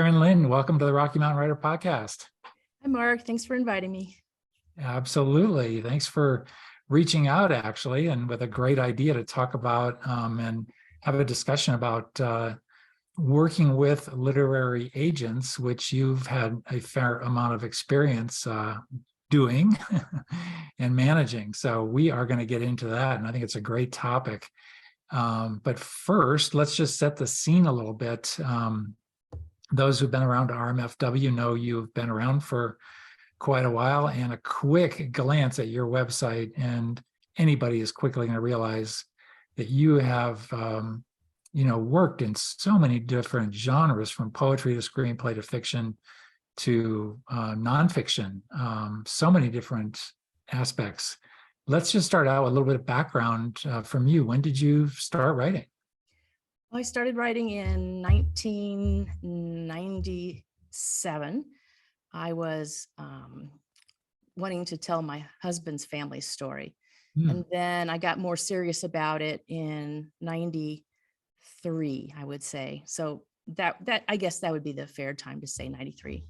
Karen Lynn, welcome to the Rocky Mountain Writer Podcast. Hi, Mark. Thanks for inviting me. Absolutely. Thanks for reaching out, actually, and with a great idea to talk about and have a discussion about working with literary agents, which you've had a fair amount of experience doing and managing. So we are going to get into that, and I think it's a great topic. But first, let's just set the scene a little bit. Those who've been around RMFW know you've been around for quite a while, and a quick glance at your website, and anybody is quickly going to realize that you have, worked in so many different genres, from poetry to screenplay to fiction to nonfiction, so many different aspects. Let's just start out with a little bit of background from you. When did you start writing? Well, I started writing in 1997. I was wanting to tell my husband's family story. And then I got more serious about it in 93, I would say. So that I guess that would be the fair time to say 93.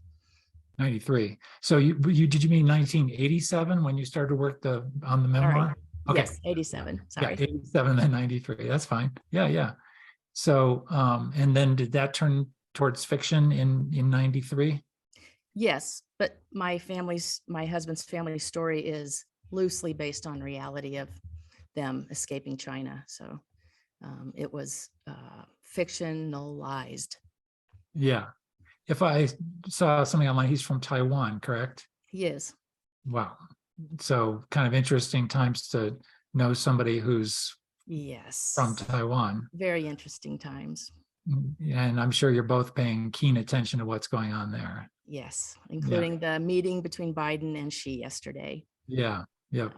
93. So did you mean 1987 when you started to work on the memoir? Right. Okay. Yes, 87. Sorry. Yeah, 87 and then 93. That's fine. Yeah. So and then did that turn towards fiction in 93? Yes, but my husband's family story is loosely based on reality of them escaping China. So it was fictionalized. Yeah. If I saw something online, he's from Taiwan, correct? He is. Wow. So kind of interesting times to know somebody who's from Taiwan. Very interesting times. And I'm sure you're both paying keen attention to what's going on there. Yes, including the meeting between Biden and Xi yesterday. Yeah. Yep.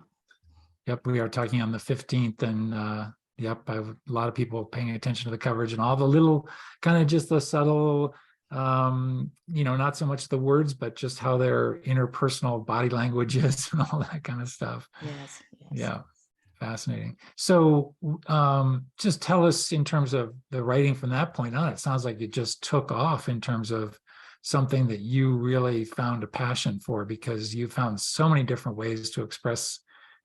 We are talking on the 15th, and I have a lot of people paying attention to the coverage and all the little kind of just the subtle, not so much the words, but just how their interpersonal body language is and all that kind of stuff. Yes. Yeah. Fascinating. So just tell us, in terms of the writing from that point on, it sounds like it just took off in terms of something that you really found a passion for, because you found so many different ways to express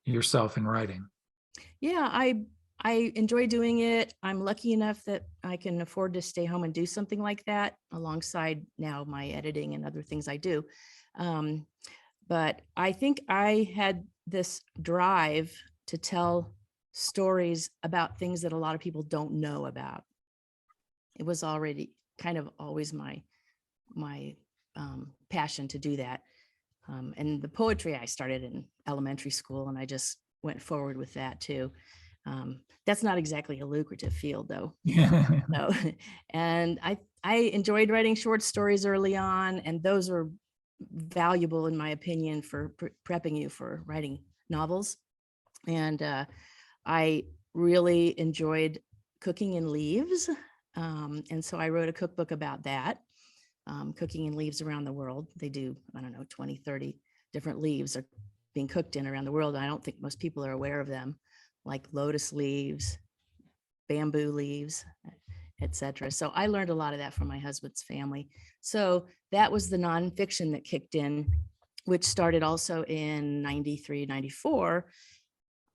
yourself in writing. Yeah, I enjoy doing it. I'm lucky enough that I can afford to stay home and do something like that alongside now my editing and other things I do. But I think I had this drive to tell stories about things that a lot of people don't know about. It was already kind of always my passion to do that. And the poetry I started in elementary school, and I just went forward with that too. That's not exactly a lucrative field, though. No. And I enjoyed writing short stories early on, and those are valuable, in my opinion, for prepping you for writing novels. And I really enjoyed cooking in leaves. And so I wrote a cookbook about that, cooking in leaves around the world. They do, 20, 30 different leaves are being cooked in around the world. I don't think most people are aware of them, like lotus leaves, bamboo leaves, etc. So I learned a lot of that from my husband's family. So that was the nonfiction that kicked in, which started also in 93, 94.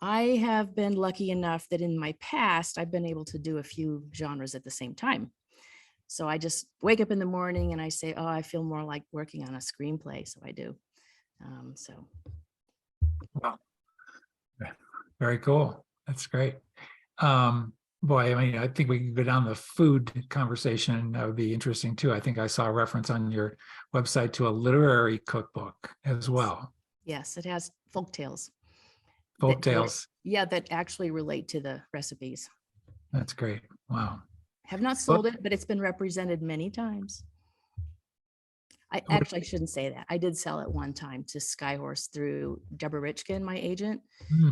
I have been lucky enough that in my past, I've been able to do a few genres at the same time. So I just wake up in the morning and I say, oh, I feel more like working on a screenplay. So I do. Wow. Very cool. That's great. Boy, I think we can go down the food conversation, and that would be interesting too. I think I saw a reference on your website to a literary cookbook as well. Yes, it has folktales. That actually relate to the recipes. That's great. Wow. Have not sold it, but it's been represented many times. I actually shouldn't say that. I did sell it one time to Skyhorse through Deborah Richkin, my agent,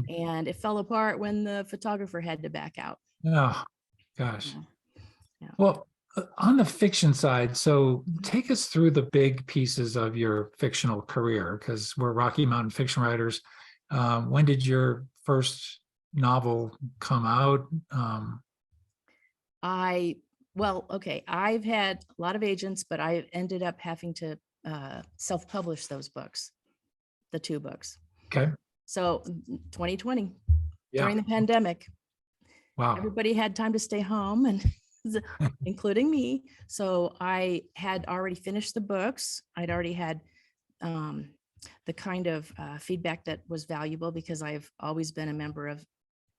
and it fell apart when the photographer had to back out. Oh, gosh. Yeah. Well, on the fiction side, so take us through the big pieces of your fictional career, because we're Rocky Mountain fiction writers. When did your first novel come out? I Well, okay, I've had a lot of agents, but I ended up having to self-publish those books, the 2 books. Okay. So 2020, Yeah. during the pandemic, Wow. everybody had time to stay home and including me. So I had already finished the books. I'd already had um, the kind of feedback that was valuable because I've always been a member of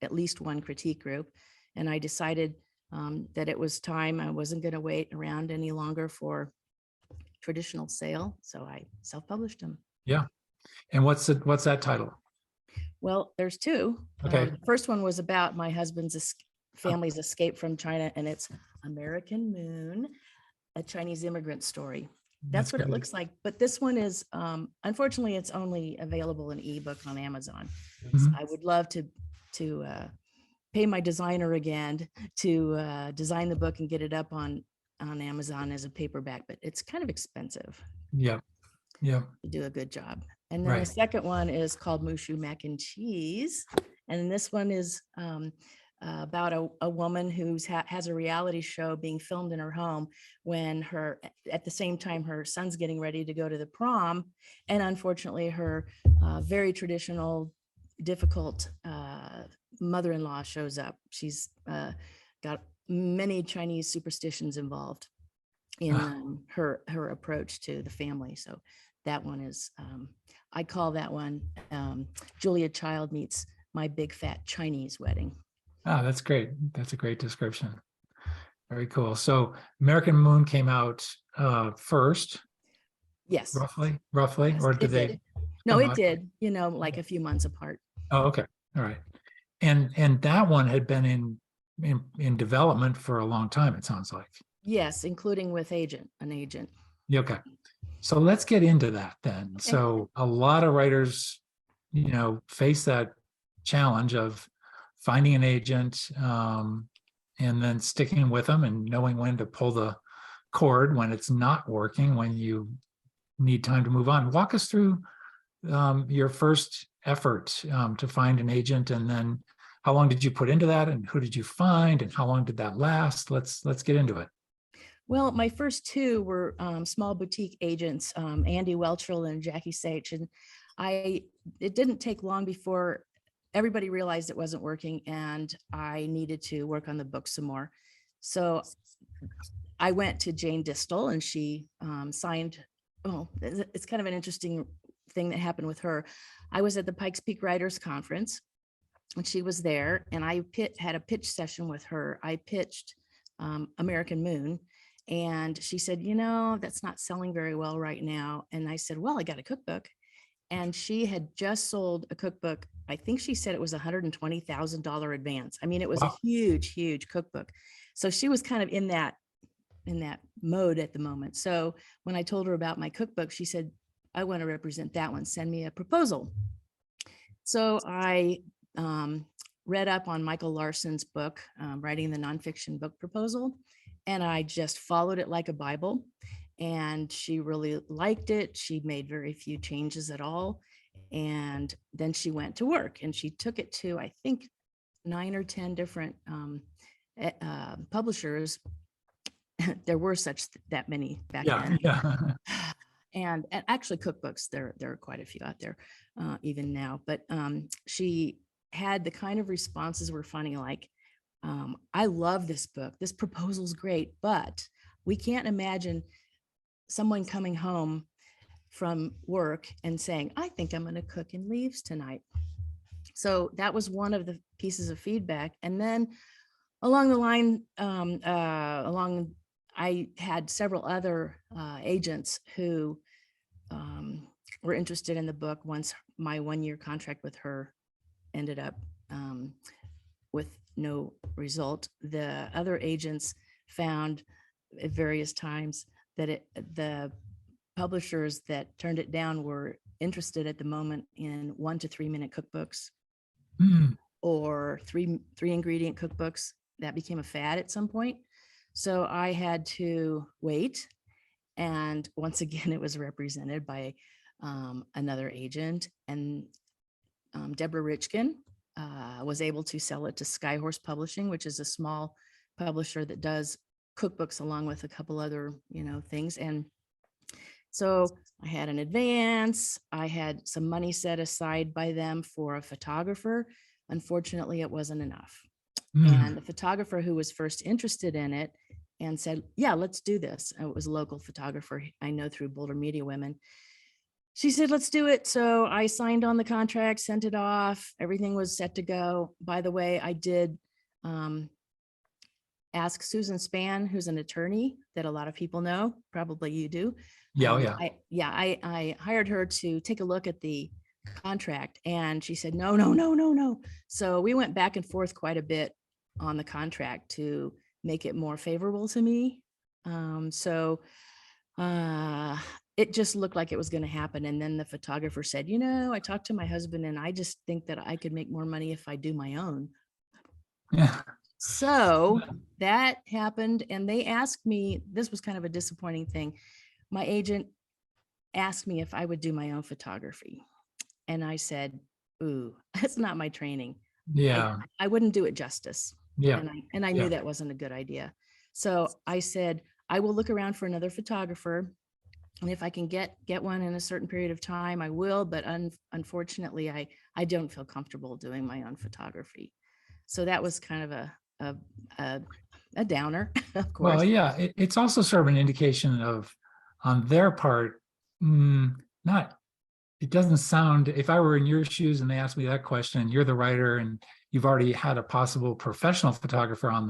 at least one critique group. And I decided that it was time. I wasn't going to wait around any longer for traditional sale. So I self-published them. Yeah. And what's that title? Well, there's 2. Okay. The first one was about my husband's Oh, family's escape from China, and it's American Moon, a Chinese immigrant story. that's That's what it great. looks like. But this one is, unfortunately, it's only available in ebook on Amazon. So Mhm. I would love to pay my designer again to design the book and get it up on Amazon as a paperback, but it's kind of expensive Yeah. Yeah. to do a good job. And then the Right. second one is called Mushu Mac and Cheese. And this one is about a woman who has a reality show being filmed in her home when at the same time, her son's getting ready to go to the prom. And unfortunately, her very traditional, difficult mother-in-law shows up. She's got many Chinese superstitions involved in her approach to the family. So that one is, I call that one Julia Child meets My Big Fat Chinese Wedding. Oh, that's great. That's a great description. Very cool. So American Moon came out first, Yes, roughly, yes, or did it they did. No, come it out? did, like a few months apart. Oh, okay. All right. And that one had been in development for a long time, it sounds like. Yes, including with an agent. Yeah, okay. So let's get into that then. Okay. So a lot of writers, face that challenge of finding an agent, and then sticking with them and knowing when to pull the cord when it's not working, when you need time to move on. Walk us through your first effort to find an agent, and then how long did you put into that, and who did you find, and how long did that last? Let's get into it. Well, my first 2 were small boutique agents, Andy Welchel and Jackie Sage. And it didn't take long before everybody realized it wasn't working and I needed to work on the book some more. So I went to Jane Distel and she signed. Oh, it's kind of an interesting thing that happened with her. I was at the Pikes Peak Writers Conference and she was there, and I had a pitch session with her. I pitched American Moon, and she said, that's not selling very well right now. And I said, well, I got a cookbook. And she had just sold a cookbook. I think she said it was $120,000 advance. I mean, it was a Wow. huge, huge cookbook. So she was kind of in that mode at the moment. So when I told her about my cookbook, she said, I want to represent that one. Send me a proposal. So I read up on Michael Larson's book, writing the nonfiction book proposal, and I just followed it like a Bible. And she really liked it. She made very few changes at all. And then she went to work and she took it to, I think, 9 or 10 different publishers. There were that many back Yeah, then. yeah. And actually cookbooks, there are quite a few out there even now. But she had the kind of responses we're finding, like, I love this book. This proposal's great, but we can't imagine someone coming home from work and saying, I think I'm going to cook in leaves tonight. So that was one of the pieces of feedback. And then along the line, I had several other agents who were interested in the book once my 1-year contract with her ended up with no result. The other agents found at various times that the publishers that turned it down were interested at the moment in 1 to 3 minute cookbooks or three ingredient cookbooks. That became a fad at some point. So I had to wait. And once again, it was represented by another agent, and Deborah Richkin was able to sell it to Skyhorse Publishing, which is a small publisher that does cookbooks along with a couple other, things. And so I had an advance, I had some money set aside by them for a photographer. Unfortunately, it wasn't enough. And the photographer who was first interested in it and said, yeah, let's do this. It was a local photographer I know through Boulder Media Women. She said, let's do it. So I signed on the contract, sent it off. Everything was set to go. By the way, I did ask Susan Spann, who's an attorney that a lot of people know, probably you do. Yeah, I hired her to take a look at the contract, and she said, no, no, no, no, no. So we went back and forth quite a bit on the contract to make it more favorable to me. It just looked like it was going to happen. And then the photographer said, I talked to my husband and I just think that I could make more money if I do my own. yeah. So that happened. And they asked me, this was kind of a disappointing thing. My agent asked me if I would do my own photography. And I said, ooh, that's not my training. Yeah. I wouldn't do it justice. Yeah. And I knew that wasn't a good idea. So I said, I will look around for another photographer. And if I can get one in a certain period of time, I will. But unfortunately, I don't feel comfortable doing my own photography. So that was kind of a downer, of course. Well, yeah, it's also sort of an indication of, on their part, it doesn't sound, if I were in your shoes and they asked me that question, you're the writer and you've already had a possible professional photographer on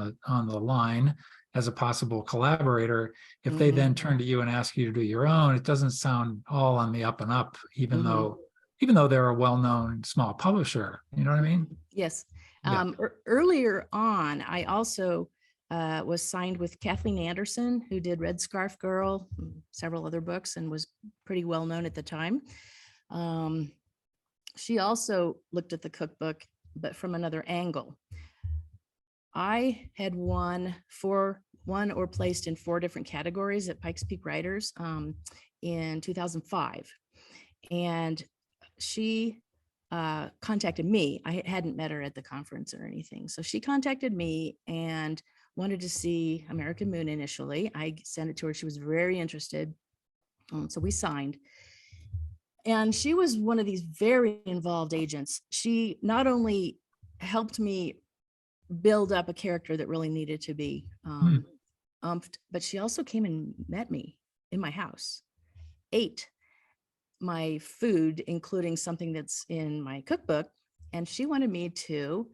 the line as a possible collaborator. If they then turn to you and ask you to do your own, it doesn't sound all on the up and up, even though they're a well-known small publisher. You know what I mean? Yes. Yeah. Earlier on, I also was signed with Kathleen Anderson, who did Red Scarf Girl, several other books, and was pretty well known at the time. She also looked at the cookbook, but from another angle. I had won or placed in 4 different categories at Pikes Peak Writers in 2005. And she contacted me. I hadn't met her at the conference or anything. So she contacted me and wanted to see American Moon initially. I sent it to her. She was very interested. So we signed. And she was one of these very involved agents. She not only helped me build up a character that really needed to be umphed, but she also came and met me in my house, ate my food, including something that's in my cookbook. And she wanted me to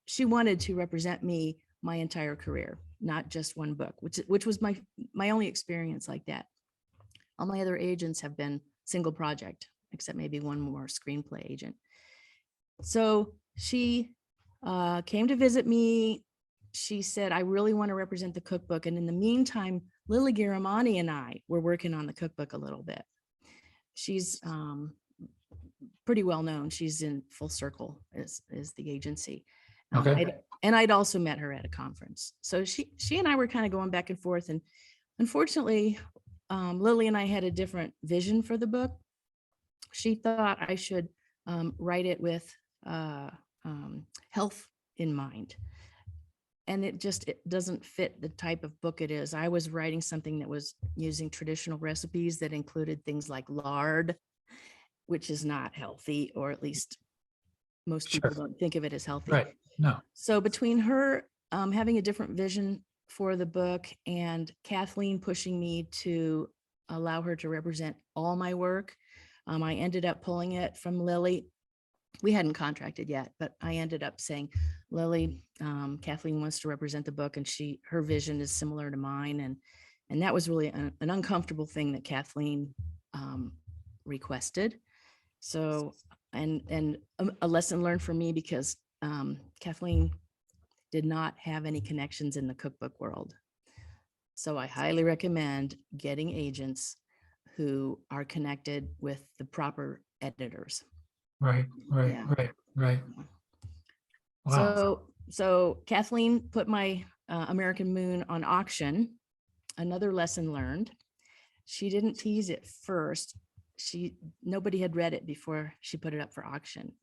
she wanted to represent me my entire career, not just one book, which was my only experience like that. All my other agents have been single project, except maybe one more screenplay agent. So she came to visit me. She said, I really want to represent the cookbook. And in the meantime, Lily Garamani and I were working on the cookbook a little bit. She's pretty well known. She's in Full Circle is the agency. Okay. I'd also met her at a conference. So she and I were kind of going back and forth. And unfortunately, Lily and I had a different vision for the book. She thought I should write it with health in mind. And it doesn't fit the type of book it is. I was writing something that was using traditional recipes that included things like lard, which is not healthy, or at least most people don't think of it as healthy. Right. No. So between her having a different vision for the book and Kathleen pushing me to allow her to represent all my work, I ended up pulling it from Lily. We hadn't contracted yet, but I ended up saying, Lily, Kathleen wants to represent the book, and her vision is similar to mine. And that was really an uncomfortable thing that Kathleen requested. So, and a lesson learned for me, because Kathleen did not have any connections in the cookbook world. So I highly recommend getting agents who are connected with the proper editors. Right. Wow. So Kathleen put my American Moon on auction. Another lesson learned. She didn't tease it first. Nobody had read it before she put it up for auction.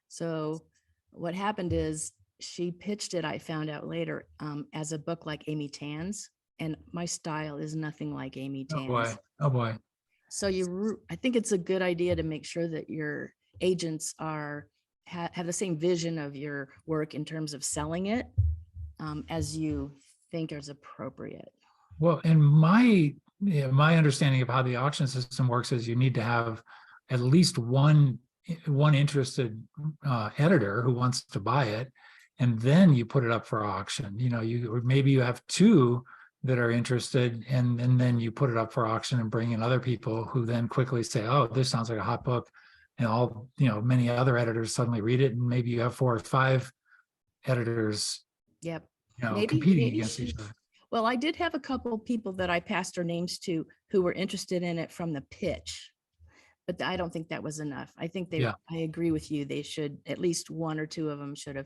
So what happened is she pitched it, I found out later, as a book like Amy Tan's, and my style is nothing like Amy Oh boy. Tan's. Oh boy. So I think it's a good idea to make sure that your agents have the same vision of your work in terms of selling it, as you think is appropriate. Well, and my understanding of how the auction system works is you need to have at least one interested editor who wants to buy it, and then you put it up for auction. Or maybe you have two that are interested, and then you put it up for auction and bring in other people who then quickly say, oh, this sounds like a hot book, and many other editors suddenly read it, and maybe you have 4 or 5 editors Yep. competing against each other. Well, I did have a couple people that I passed their names to who were interested in it from the pitch, but I don't think that was enough. I think I agree with you. They should, at least 1 or 2 of them should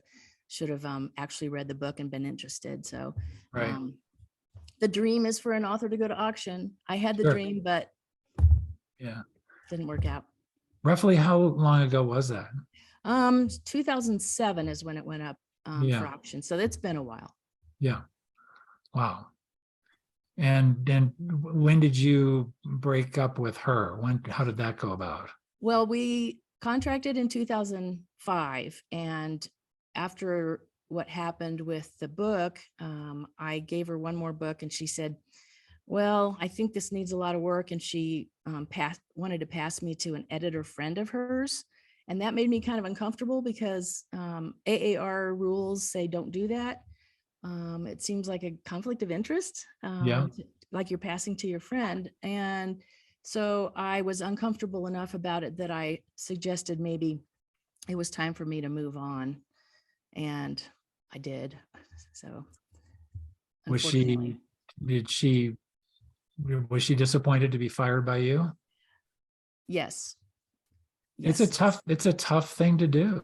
have actually read the book and been interested. So Right. The dream is for an author to go to auction. I had the dream, but didn't work out. Roughly how long ago was that? 2007 is when it went up for auction. So it's been a while. Yeah. Wow. And then when did you break up with her? How did that go about? Well, we contracted in 2005, and after what happened with the book, I gave her one more book, and she said, well, I think this needs a lot of work. And she wanted to pass me to an editor friend of hers. And that made me kind of uncomfortable because AAR rules say don't do that. It seems like a conflict of interest, like you're passing to your friend. And so I was uncomfortable enough about it that I suggested maybe it was time for me to move on. And I did. So was she disappointed to be fired by you? Yes. It's a tough thing to do.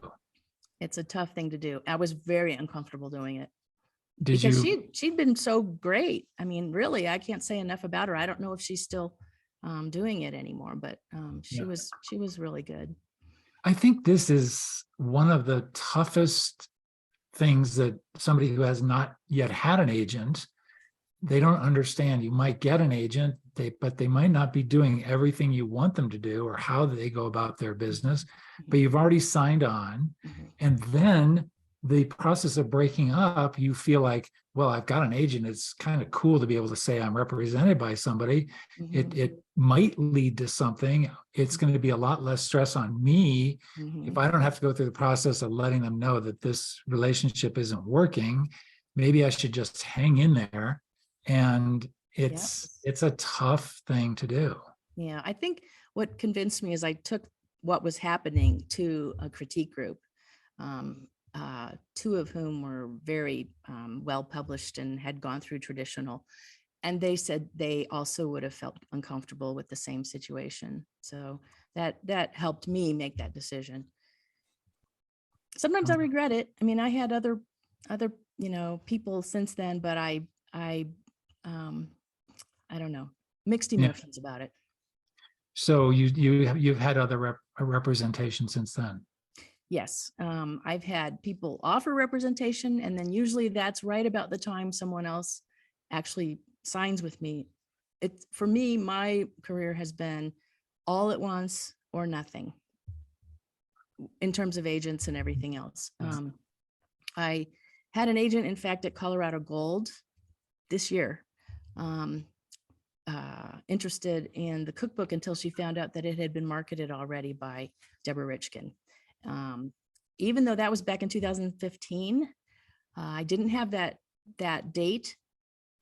It's a tough thing to do. I was very uncomfortable doing it. Because she'd been so great. I mean, really, I can't say enough about her. I don't know if she's still doing it anymore, but she was really good. I think this is one of the toughest things that somebody who has not yet had an agent, they don't understand. You might get an agent, but they might not be doing everything you want them to do or how they go about their business, but you've already signed on. And then the process of breaking up, you feel like, well, I've got an agent. It's kind of cool to be able to say I'm represented by somebody. It might lead to something. It's going to be a lot less stress on me if I don't have to go through the process of letting them know that this relationship isn't working. Maybe I should just hang in there. And it's a tough thing to do. Yeah, I think what convinced me is I took what was happening to a critique group. 2 of whom were very well published and had gone through traditional. And they said they also would have felt uncomfortable with the same situation. So that helped me make that decision. Sometimes I regret it. I mean, I had other people since then, but I don't know, mixed emotions about it. So you've had other representation since then? Yes, I've had people offer representation, and then usually that's right about the time someone else actually signs with me. For me, my career has been all at once or nothing in terms of agents and everything else. I had an agent, in fact, at Colorado Gold this year, interested in the cookbook until she found out that it had been marketed already by Deborah Richkin. Even though that was back in 2015, I didn't have that date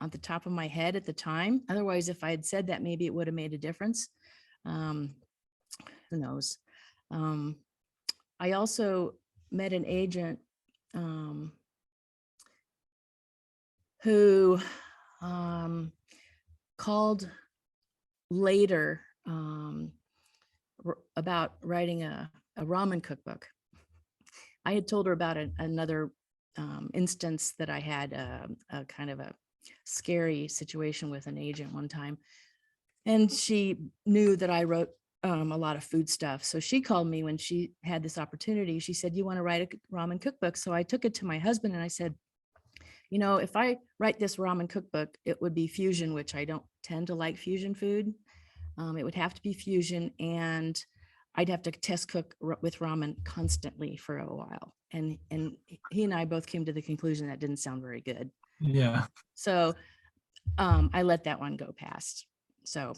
on the top of my head at the time. Otherwise, if I had said that, maybe it would have made a difference. Who knows? I also met an agent who called later about writing a ramen cookbook. I had told her about another instance that I had a kind of a scary situation with an agent one time. And she knew that I wrote a lot of food stuff. So she called me when she had this opportunity. She said, "You want to write a ramen cookbook?" So I took it to my husband and I said, if I write this ramen cookbook, it would be fusion, which I don't tend to like fusion food. It would have to be fusion, and I'd have to test cook with ramen constantly for a while. And he and I both came to the conclusion that didn't sound very good. Yeah. So I let that one go past. So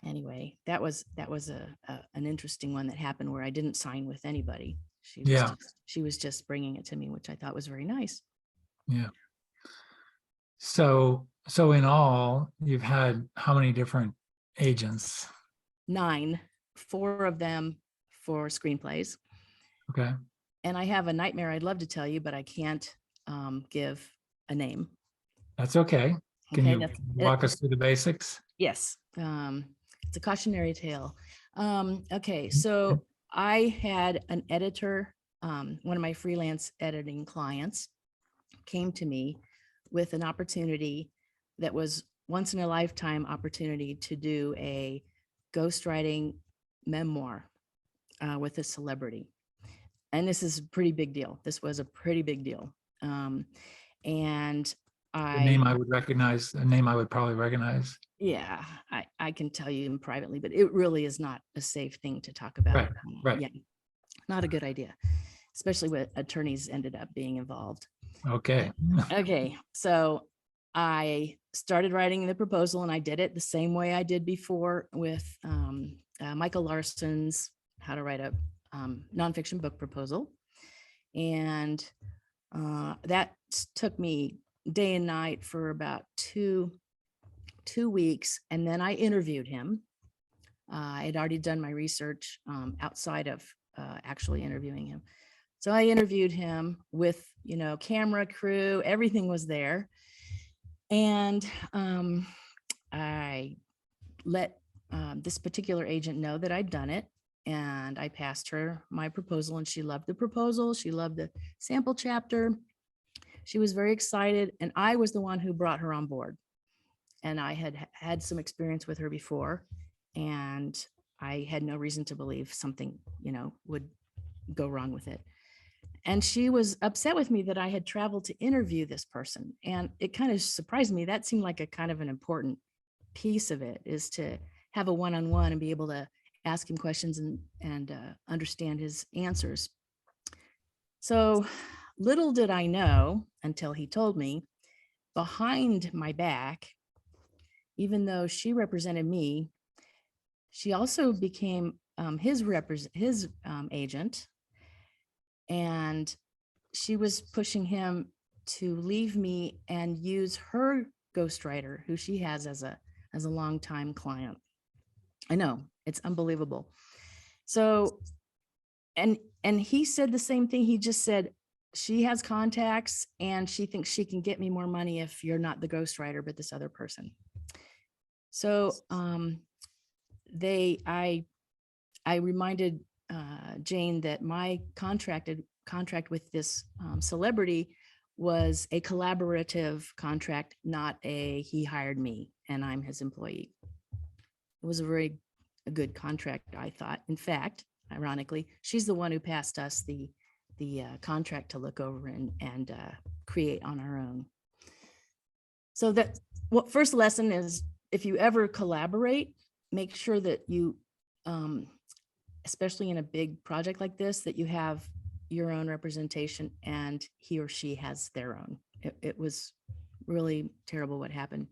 anyway, that was an interesting one that happened where I didn't sign with anybody. She was just bringing it to me, which I thought was very nice. Yeah. So in all, you've had how many different agents? 9, 4 of them for screenplays. Okay. And I have a nightmare I'd love to tell you, but I can't give a name. That's okay. Can Okay, you walk us through the basics? Yes. It's a cautionary tale. Okay, so I had an editor, one of my freelance editing clients came to me with an opportunity that was once in a lifetime opportunity to do a ghostwriting memoir with a celebrity. And this is a pretty big deal. This was a pretty big deal. And A name I would recognize, a name I would probably recognize. Yeah, I can tell you privately, but it really is not a safe thing to talk about. Right, right. Yeah, not a good idea, especially with attorneys ended up being involved. Okay. Okay, so I started writing the proposal, and I did it the same way I did before with Michael Larson's How to Write a Nonfiction Book Proposal. And that took me day and night for about two weeks. And then I interviewed him. I had already done my research outside of actually interviewing him. So I interviewed him with, camera crew, everything was there. And I let this particular agent know that I'd done it. And I passed her my proposal, and she loved the proposal. She loved the sample chapter. She was very excited. And I was the one who brought her on board. And I had some experience with her before, and I had no reason to believe something, would go wrong with it. And she was upset with me that I had traveled to interview this person. And it kind of surprised me. That seemed like a kind of an important piece of it, is to have a one-on-one and be able to ask him questions and understand his answers. So little did I know, until he told me, behind my back, even though she represented me, she also became his agent, and she was pushing him to leave me and use her ghostwriter, who she has as a longtime client. I know, it's unbelievable. So, and he said the same thing. He just said, she has contacts and she thinks she can get me more money if you're not the ghostwriter, but this other person. So I reminded Jane that my contract with this celebrity was a collaborative contract, not he hired me and I'm his employee. It was a good contract, I thought. In fact, ironically, she's the one who passed us the contract to look over and create on our own. So that first lesson is, if you ever collaborate, make sure that you, especially in a big project like this, that you have your own representation and he or she has their own. It was really terrible what happened.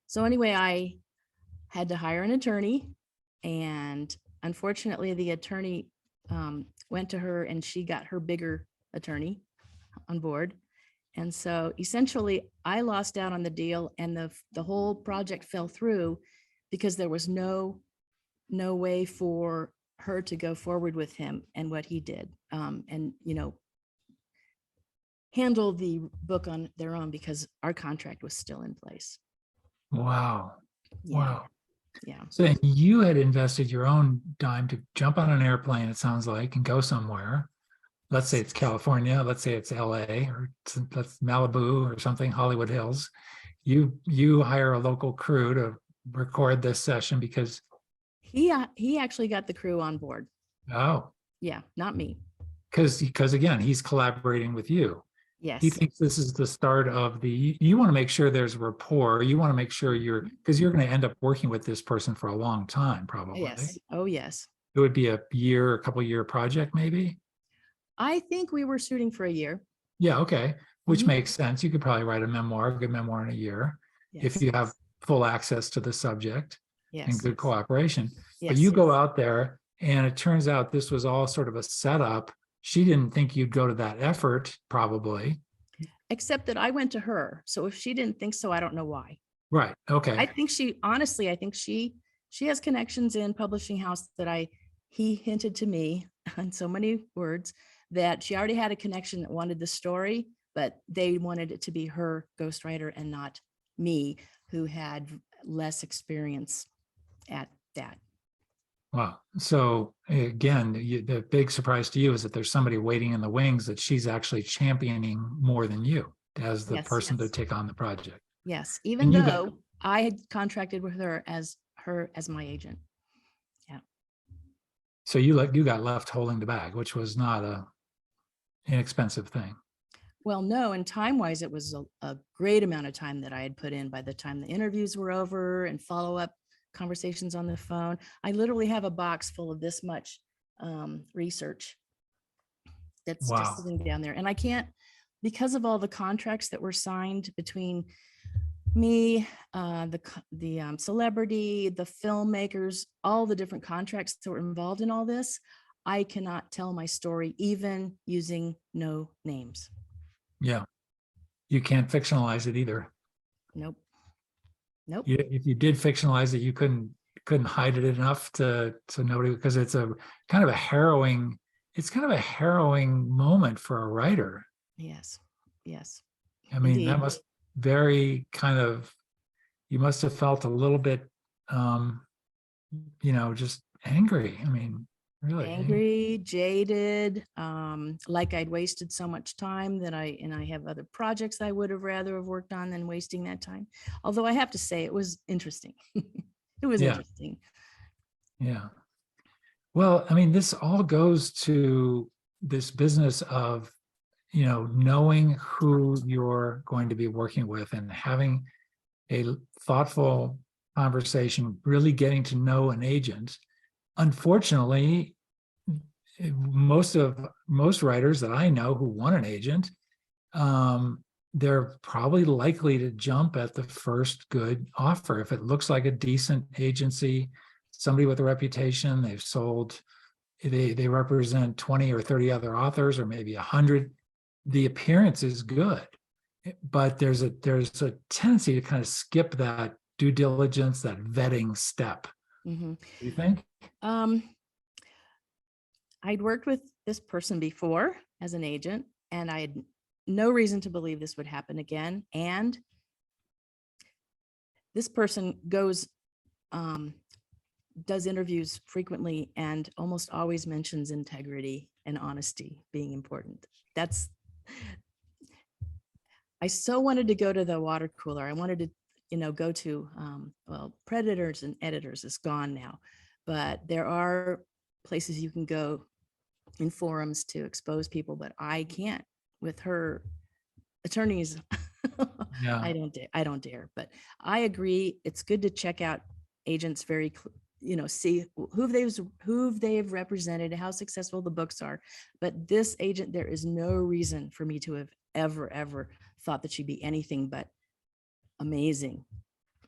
So anyway, I had to hire an attorney, and unfortunately the attorney went to her and she got her bigger attorney on board. And so essentially I lost out on the deal, and the whole project fell through because there was no way for her to go forward with him and what he did, and handle the book on their own, because our contract was still in place. Wow. Yeah. Wow. Yeah. So then you had invested your own dime to jump on an airplane, it sounds like, and go somewhere. Let's say it's California, let's say it's LA, or that's Malibu or something, Hollywood Hills. You hire a local crew to record this session because, He actually got the crew on board. oh, Yeah, not me. because again, he's collaborating with you. He Yes. thinks this is the start of you want to make sure there's rapport. You want to make sure because you're going to end up working with this person for a long time, probably. Yes. Oh, yes. It would be a couple year project, maybe. I think we were shooting for a year. Yeah, okay. Which Mhm. makes sense. You could probably write a good memoir in a year if Yes. you have full access to the subject and Yes. good cooperation. But Yes. you go out there and it turns out this was all sort of a setup. She didn't think you'd go to that effort, probably. Except that I went to her. So if she didn't think so, I don't know why. Right. Okay. I think honestly, I think she has connections in publishing house that he hinted to me in so many words that she already had a connection that wanted the story, but they wanted it to be her ghostwriter and not me, who had less experience at that. Wow. So again, the big surprise to you is that there's somebody waiting in the wings that she's actually championing more than you as the Yes, person to yes. take on the project. Yes, even And you though I had contracted with her as my agent. So you got left holding the bag, which was not a inexpensive thing. Well, no, and time-wise, it was a great amount of time that I had put in by the time the interviews were over and follow-up conversations on the phone. I literally have a box full of this much research that's Wow. just sitting down there. And I can't, because of all the contracts that were signed between me, the celebrity, the filmmakers, all the different contracts that were involved in all this, I cannot tell my story even using no names. Yeah. You can't fictionalize it either. Nope. Nope. If you did fictionalize it, you couldn't hide it enough to nobody, because it's kind of a harrowing moment for a writer. Yes. Yes. I mean, Indeed. that must you must have felt a little bit, just angry. I mean, really angry, jaded, like I'd wasted so much time that I have other projects I would have rather have worked on than wasting that time. Although I have to say it was interesting. It was interesting. Yeah. Well, I mean, this all goes to this business of, knowing who you're going to be working with and having a thoughtful conversation, really getting to know an agent. Unfortunately, most writers that I know who want an agent, they're probably likely to jump at the first good offer. If it looks like a decent agency, somebody with a reputation, they represent 20 or 30 other authors, or maybe 100, the appearance is good. But there's a tendency to kind of skip that due diligence, that vetting step. Mm-hmm. Do you think? I'd worked with this person before as an agent, and I had no reason to believe this would happen again. And this person does interviews frequently and almost always mentions integrity and honesty being important. I so wanted to go to the water cooler. I wanted to, go to, Predators and Editors is gone now, but there are places you can go in forums to expose people, but I can't with her attorneys. Yeah. I don't dare, but I agree. It's good to check out agents very, see who they've represented, how successful the books are. But this agent, there is no reason for me to have ever thought that she'd be anything but amazing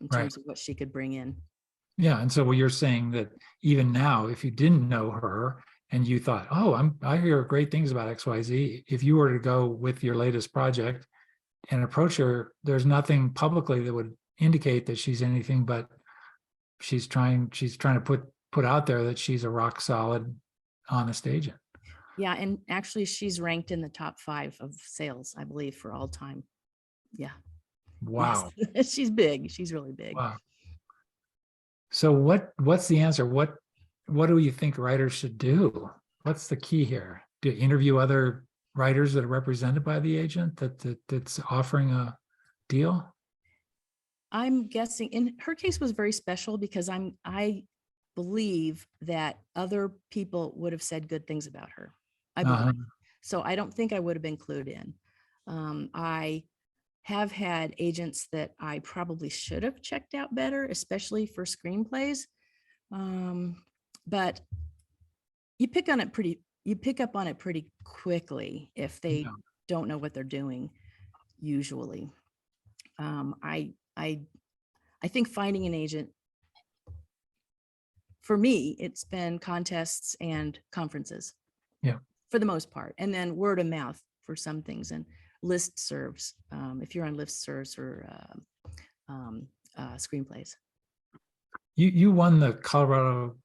in terms of what she could bring in. Yeah. And so what you're saying that even now, if you didn't know her and you thought, oh, I hear great things about XYZ, if you were to go with your latest project and approach her, there's nothing publicly that would indicate that she's anything but she's trying to put out there that she's a rock solid, honest agent. Yeah. And actually she's ranked in the top 5 of sales, I believe, for all time. Yeah. Wow. Yes. She's big. She's really big. Wow. So what's the answer? What do you think writers should do? What's the key here? Do you interview other writers that are represented by the agent that's offering a deal? I'm guessing in her case was very special because I believe that other people would have said good things about her. I believe. Uh-huh. So I don't think I would have been clued in. I have had agents that I probably should have checked out better, especially for screenplays. But you pick up on it pretty quickly if they Yeah. don't know what they're doing, usually. I think finding an agent, for me, it's been contests and conferences. Yeah. For the most part, and then word of mouth for some things, and listservs, if you're on listservs or screenplays. You won the Colorado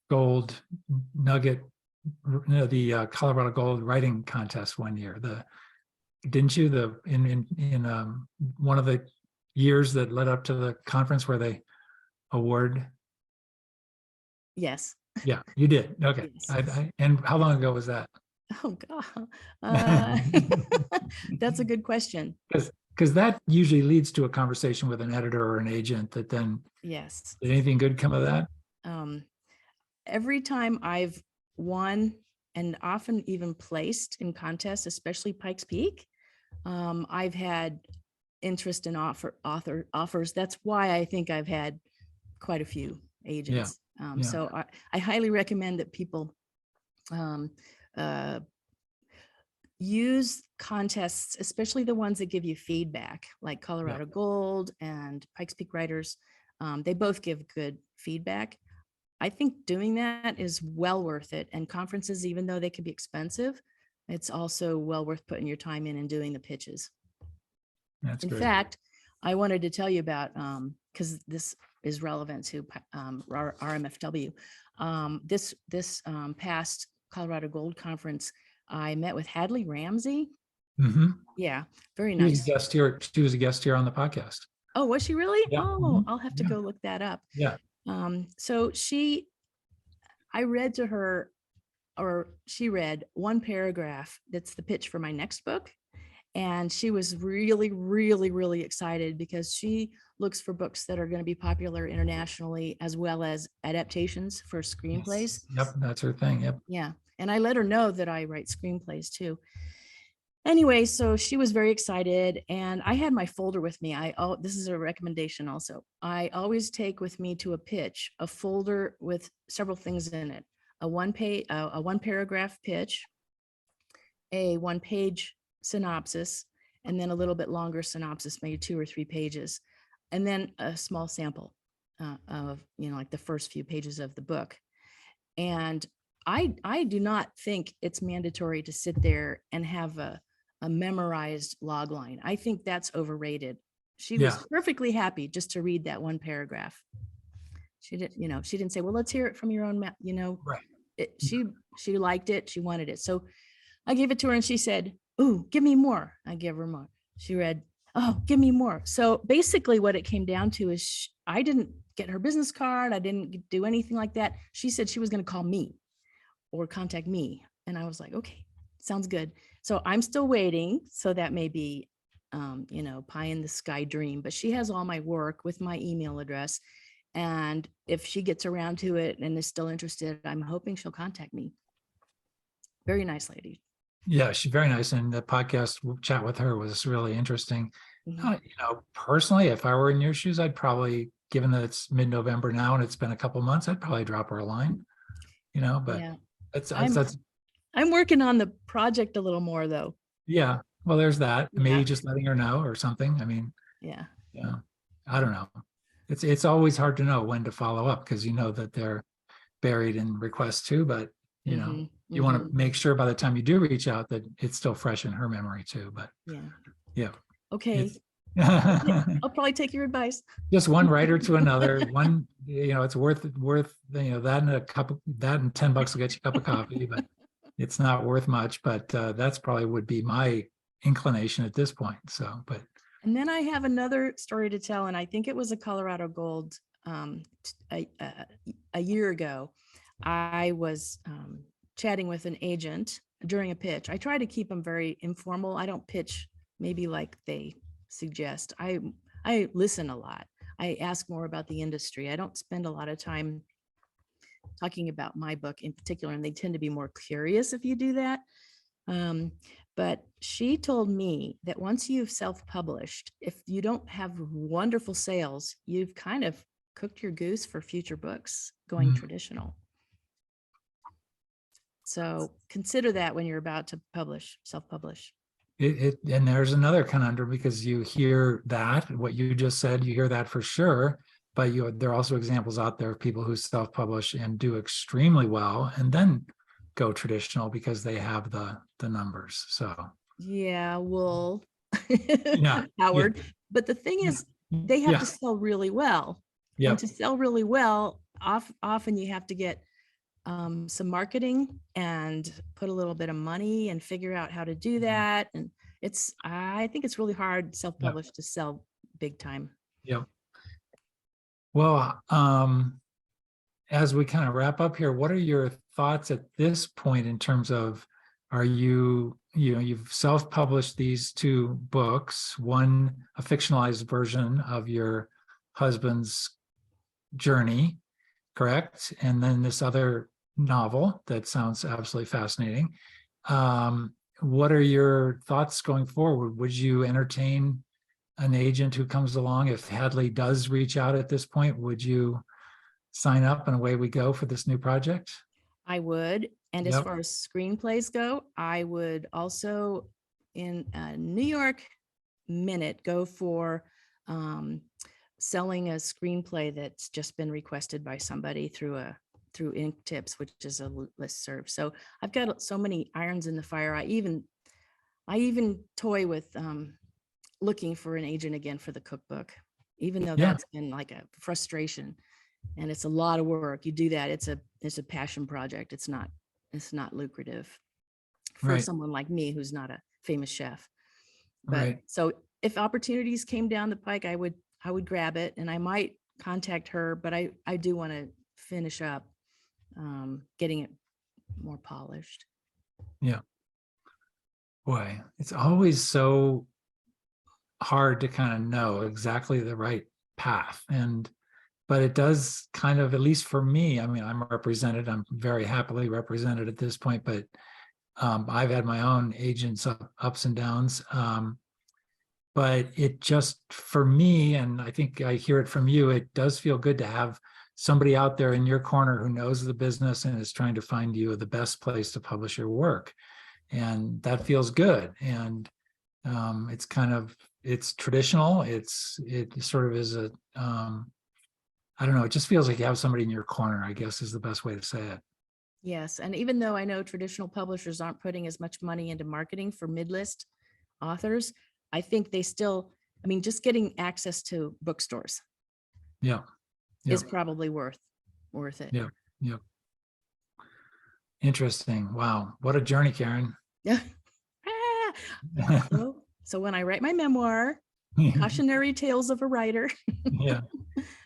Gold Nugget, the Colorado Gold Writing Contest one year. Didn't you? In one of the years that led up to the conference where they award. Yes. Yeah, you did. Okay. Yes. And how long ago was that? Oh God, uh, that's a good question. Because that usually leads to a conversation with an editor or an agent that then, Yes. did anything good come of that? Every time I've won and often even placed in contests, especially Pikes Peak, I've had interest in offers. That's why I think I've had quite a few agents. Yeah. So I highly recommend that people use contests, especially the ones that give you feedback, like Colorado Gold and Pikes Peak Writers. They both give good feedback. I think doing that is well worth it. And conferences, even though they can be expensive, it's also well worth putting your time in and doing the pitches. That's In great. fact, I wanted to tell you about, because this is relevant to RMFW. This past Colorado Gold Conference, I met with Hadley Ramsey. Mm-hmm. Yeah, very She was a nice. guest here. She was a guest here on the podcast. Oh, was she really? Yeah. Oh, Mhm. I'll have to Yeah. go look that up. Yeah. So I read to her, or she read one paragraph that's the pitch for my next book. And she was really, really, really excited because she looks for books that are going to be popular internationally, as well as adaptations for screenplays. Yes. Yep, that's her thing. Yep. Yeah. And I let her know that I write screenplays too. Anyway, so she was very excited, and I had my folder with me. This is a recommendation also. I always take with me to a pitch a folder with several things in it: a one paragraph pitch, a 1-page synopsis, and then a little bit longer synopsis, maybe 2 or 3 pages, and then a small sample of, like the first few pages of the book. And I do not think it's mandatory to sit there and have a memorized log line. I think that's overrated. She was perfectly happy just to read that one paragraph. She didn't say, well, let's hear it from your own mouth. Right. She liked it. She wanted it. So I gave it to her and she said, "Ooh, give me more." I gave her more. She read, "Oh, give me more." So basically what it came down to is I didn't get her business card. I didn't do anything like that. She said she was going to call me or contact me. And I was like, okay, sounds good. So I'm still waiting. So that may be, pie in the sky dream, but she has all my work with my email address. And if she gets around to it and is still interested, I'm hoping she'll contact me. Very nice lady. Yeah, she's very nice. And the podcast chat with her was really interesting. Mhm. Personally, if I were in your shoes, I'd probably, given that it's mid-November now and it's been a couple months, I'd probably drop her a line, but Yeah. that's I'm working on the project a little more though. yeah. Well, there's that. Maybe Yeah. just letting her know or something. I mean, Yeah. yeah, I don't know. It's always hard to know when to follow up because that they're buried in requests too, but Mhm, you want mhm. to make sure by the time you do reach out that it's still fresh in her memory too. But Yeah. Okay. it's I'll probably take your advice. just one writer to another. One, it's worth that and $10 will get you a cup of coffee, but it's not worth much. But that's probably would be my inclination at this point. So, but And then I have another story to tell, and I think it was a Colorado Gold a year ago. I was chatting with an agent during a pitch. I try to keep them very informal. I don't pitch maybe like they suggest. I I listen a lot. I ask more about the industry. I don't spend a lot of time talking about my book in particular, and they tend to be more curious if you do that. But she told me that once you've self-published, if you don't have wonderful sales, you've kind of cooked your goose for future books going traditional. So consider that when you're about to publish, self-publish. And there's another conundrum, because you hear that, what you just said, you hear that for sure, but there are also examples out there of people who self-publish and do extremely well and then go traditional because they have the numbers. So yeah, well, yeah, Howard. yeah, But the thing is, they have to sell really well. yeah, And to sell really well, often you have to get some marketing and put a little bit of money and figure out how to do that. And I think it's really hard self-published to sell big time. yeah. Well, as we kind of wrap up here, what are your thoughts at this point in terms of, you've self-published these 2 books, one a fictionalized version of your husband's journey, correct? And then this other novel that sounds absolutely fascinating. What are your thoughts going forward? Would you entertain an agent who comes along? If Hadley does reach out at this point, would you sign up and away we go for this new project? I would. And as Yep. far as screenplays go, I would also, in a New York minute, go for selling a screenplay that's just been requested by somebody through Ink Tips, which is a listserv. So I've got so many irons in the fire. I even toy with looking for an agent again for the cookbook, even though that's been like a frustration and it's a lot of work. You do that. It's a passion project. It's not lucrative for someone like me who's not a famous chef. But so if opportunities came down the pike, I would grab it, and I might contact her, but I do want to finish up getting it more polished. Yeah. Boy, it's always so hard to kind of know exactly the right path. But it does kind of, at least for me, I mean, I'm represented, I'm very happily represented at this point, but I've had my own agents ups and downs. But it just, for me, and I think I hear it from you, it does feel good to have somebody out there in your corner who knows the business and is trying to find you the best place to publish your work. And that feels good. And it's traditional. It sort of is I don't know, it just feels like you have somebody in your corner, I guess is the best way to say it. Yes. And even though I know traditional publishers aren't putting as much money into marketing for mid-list authors, I think they still, I mean, just getting access to bookstores is probably worth it. Yeah. Interesting. Wow. What a journey, Karen. Yeah. So when I write my memoir, Cautionary Tales of a Writer. Yeah.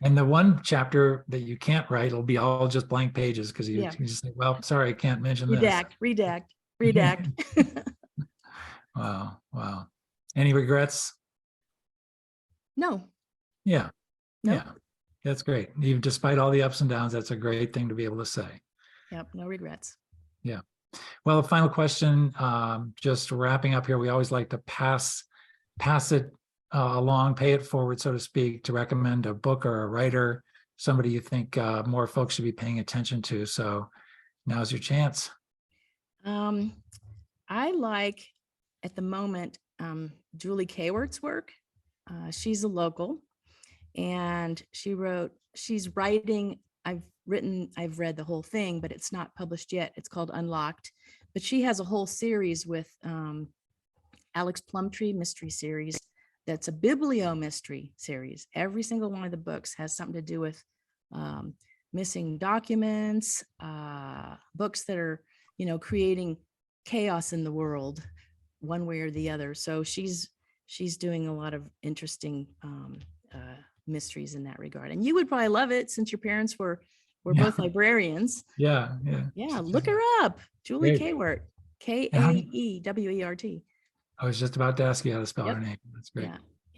And the one chapter that you can't write will be all just blank pages because you just say, well, sorry, I can't mention this. Redact. Wow. Any regrets? No. Yeah. Nope. Yeah. That's great. Even despite all the ups and downs, that's a great thing to be able to say. Yep. No regrets. Yeah. Well, final question, just wrapping up here, we always like to pass it along, pay it forward, so to speak, to recommend a book or a writer, somebody you think more folks should be paying attention to. So now's your chance. I like, at the moment, Julie Kayworth's work. She's a local, and she's writing, I've read the whole thing, but it's not published yet. It's called Unlocked, but she has a whole series with Alex Plumtree mystery series. That's a biblio mystery series. Every single one of the books has something to do with missing documents, books that are, creating chaos in the world one way or the other. So she's doing a lot of interesting mysteries in that regard. And you would probably love it since your parents were both librarians. Yeah. Look her up. Julie Kayworth, Kawert. I was just about to ask you how to spell her name. That's great.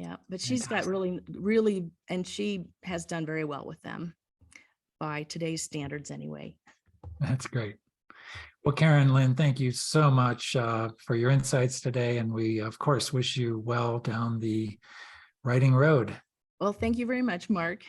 Yeah, but she's got really, and she has done very well with them by today's standards anyway. That's great. Well, Karen Lynn, thank you so much for your insights today. And we, of course, wish you well down the writing road. Well, thank you very much, Mark.